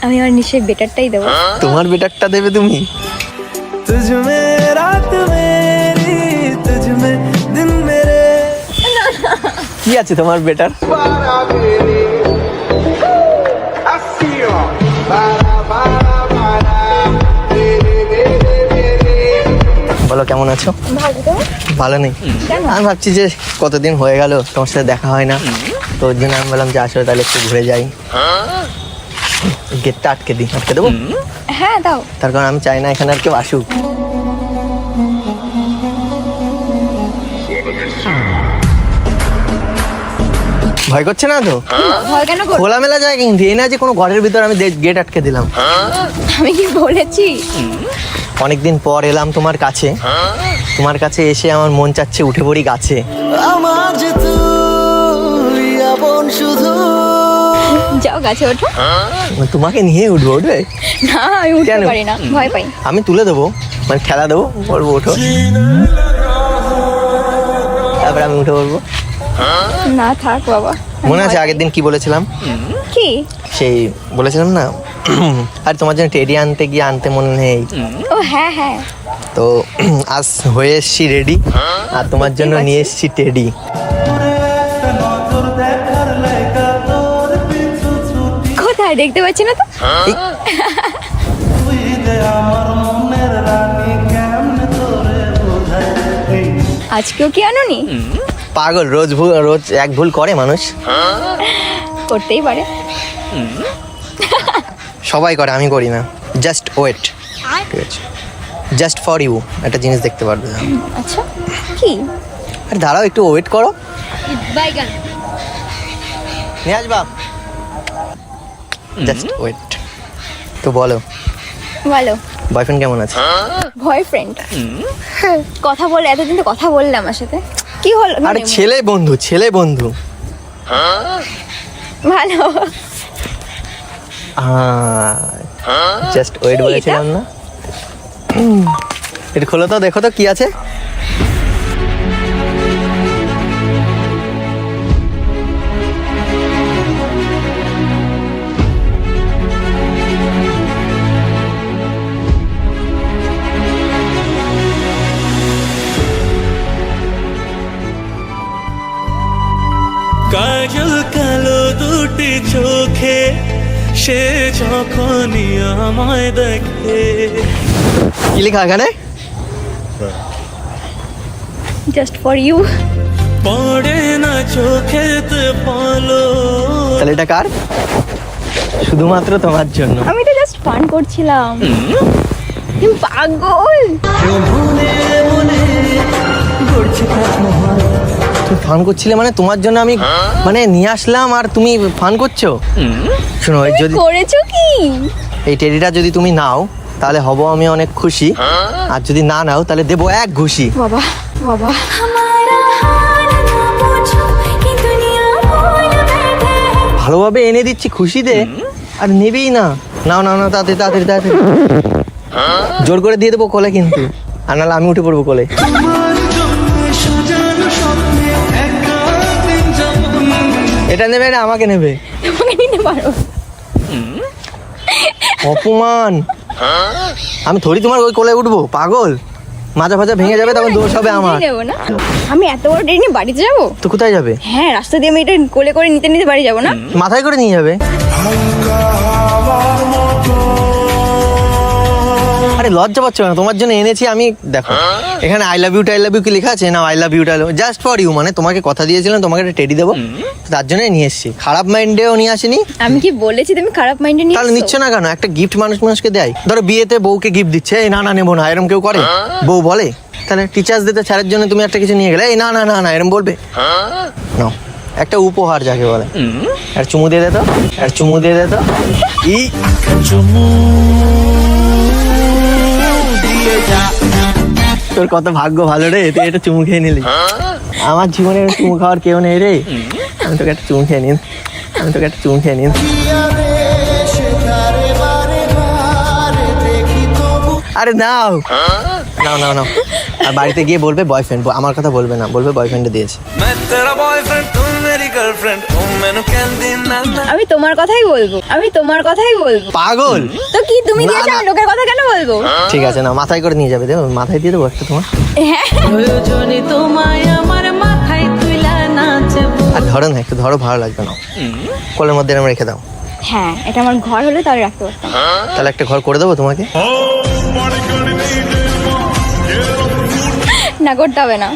আমি আমার নিশ্চয়ই বেটারটাই দেবো। তোমার বেটারটা দেবে তুমি? কি আছে তোমার বেটার? বলো কেমন আছো? ভালো নেই। আমি ভাবছি যে কতদিন হয়ে গেল তোমার সাথে দেখা হয় না, তো ওর জন্য আমি বললাম যে আসলে তাহলে একটু ঘুরে যাই। গেটটা আটকে দিই, আটকে দেবো? হ্যাঁ দাও। তার কারণ আমি চাই না এখানে আর কেউ আসুক। ভয় করছে না তো? ভয় কেন করবো? খোলামেলা জায়গা কিন্তু, এই না যে কোনো ঘরের ভিতর আমি গেট আটকে দিলাম। আমি কি বলেছি? অনেকদিন পর এলাম তোমার কাছে, তোমার কাছে এসে আমার মন চাচ্ছে উঠে পড়ি গাছে। আমার যে তুই আপন শুধু। যাও গাছে ওঠো। তোমাকে নিয়ে উঠবো? উঠবে না, আমি উঠতে কেন? পারি না, ভয় পাই। আমি তুলে দেবো, মানে খেলা দেবো, বলবো ওঠো, তারপরে আমি উঠে পড়বো। না থাক বাবা। মনে আছে আগের দিন কি বলেছিলাম? কি? সেই বলেছিলাম না আর তোমার জন্য টেডি আনতে গিয়ে আনতে মনে নেই? ও হ্যাঁ হ্যাঁ। তো আজ হয়ে এসছি রেডি, আর তোমার জন্য নিয়ে এসছি টেডি। কোথায় দেখতে পাচ্ছি না তো? আজকেও কি আনোনি? পাগল, রোজ এক ভুল করে মানুষ। করতেই পারে। সবাই করে, আমি করি না। জাস্ট ওয়েট, ঠিক আছে? জাস্ট ফর ইউ একটা জিনিস দেখতে পারবে। আচ্ছা কি? আরে দাঁড়াও, একটু ওয়েট করো। বাইগান নিয়ে আসবা, জাস্ট ওয়েট। তো বলো, বলো। বয়ফ্রেন্ড কেমন আছে? বয়ফ্রেন্ড কথা বলে, এতদিন তো কথা বললে আমার সাথে, কি হলো? আরে ছেলে বন্ধু, ছেলে বন্ধু। ভালো। জাস্ট ওয়েট বলেছিলাম না? এটা খোলো তো, দেখো তো কি আছে। কাজল কালো দুটি চোখে সে যখনই আমায় দেখে। কি লেখা এখানে? Just for you. পড়ে না চোখেতে পলো। তাহলে এটা কার? শুধুমাত্র তোমার জন্য। আমি তো জাস্ট ফান করছিলাম। তুমি পাগল। তুমি ফান করছিলে মানে? তোমার জন্য আমি মানে নিয়ে আসলাম আর তুমি ফান করছো? শোনো, যদি করেছো কি? এই টেডিটা যদি তুমি নাও তাহলে হব আমি অনেক খুশি, আর যদি না নাও তাহলে দেবো এক ঘুষি। বাবা বাবা। ভালোভাবে এনে দিচ্ছি খুশিতে, আর নেবেই না। নাও নাও নাও, তাড়াতাড়ি তাড়াতাড়ি তাড়াতাড়ি। জোর করে দিয়ে দেবো কোলে কিন্তু, আর নাহলে আমি উঠে পড়বো কোলে। এটা নেবে না আমাকে নেবে? তোমাকে নিতে পারো। অপমান। আমি থোড়ি তোমার ওই কোলে উঠবো, পাগল। মাজা ফাজা ভেঙে যাবে, তখন দোষ হবে আমার। নেবো না আমি, এত বড় ট্রেন নিয়ে বাড়িতে যাবো? তো কোথায় যাবে? হ্যাঁ, রাস্তা দিয়ে আমি এটা কোলে করে নিতে নিতে বাড়ি যাবো না? মাথায় করে নিয়ে যাবে? আরে লজ্জা পাচ্ছ না? তোমার জন্য এনেছি আমি। দেখো এখানে আই লাভ ইউ কি লেখা আছে না? I love you just for you, মানে তোমাকে কথা দিয়েছিলাম তোমাকে একটা টেডি দেবো, তার জন্যই নিয়ে এসেছি। খারাপ মাইন্ডেও নিয়ে আসিনি। আমি কি বলেছি তুমি খারাপ মাইন্ডে নিয়ে তাহলে নিচ্ছ না কেন? একটা গিফট মানুষকে দেয়। ধরো বিয়েতে বউকে গিফট দিচ্ছে, এই না না নেবো না, এরকম কেউ করে? বউ বলে? তাহলে টিচার্স ডেতে স্যারের জন্য তুমি একটা কিছু নিয়ে গেলে, এই না না না না এরকম বলবে? নাও, একটা উপহার যাকে বলে। আর চুমু দিয়ে দে তো, আর চুমু দিয়ে দে তো। ই তোর কত ভাগ্য ভালো রে, তুই এটা চুমু খেয়ে নিলি। আমার জীবনে চুমু খাওয়ার কেউ নেই রে। আমি তোকে একটা চুমু খেয়ে নিন, আমি তোকে একটা চুমু খেয়ে নিন। আরে নাও নাও নাও নাও, আর বাড়িতে গিয়ে বলবে বয়ফ্রেন্ড, আমার কথা বলবে না, বলবে বয়ফ্রেন্ডে দিয়েছে। मैं तेरा बॉयफ्रेंड तुम मेरी गर्लफ्रेंड ओ मैनू कहंदी ना ना আমি তোমার কথাই বলবো, আমি তোমার কথাই বলবো। পাগল। তো কি তুমি না, দিয়েছো, না। আমি লোকের কথা কেন বলবো? ঠিক আছে না, মাথায় করে নিয়ে যাবে, দেবো মাথায় দিয়ে দেবো একটা তোমার। হ্যাঁ প্রয়োজনে তোমায় আমার মাথায় তুইলা নাচবো। আর ধরো না, একটু ধরো, ভালো লাগবে না, কোলের মধ্যে এরম রেখে দাও। হ্যাঁ, এটা আমার ঘর হলে তাহলে রাখতে পারতাম। তাহলে একটা ঘর করে দেবো তোমাকে। না, করতে হবে না।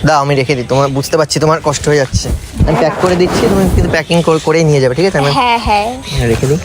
দাও আমি রেখে দিই, তোমার বুঝতে পারছি তোমার কষ্ট হয়ে যাচ্ছে, আমি প্যাক করে দিচ্ছি, তুমি কিন্তু প্যাকিং করেই নিয়ে যাবে, ঠিক আছে? আমি হ্যাঁ হ্যাঁ রেখে দিই।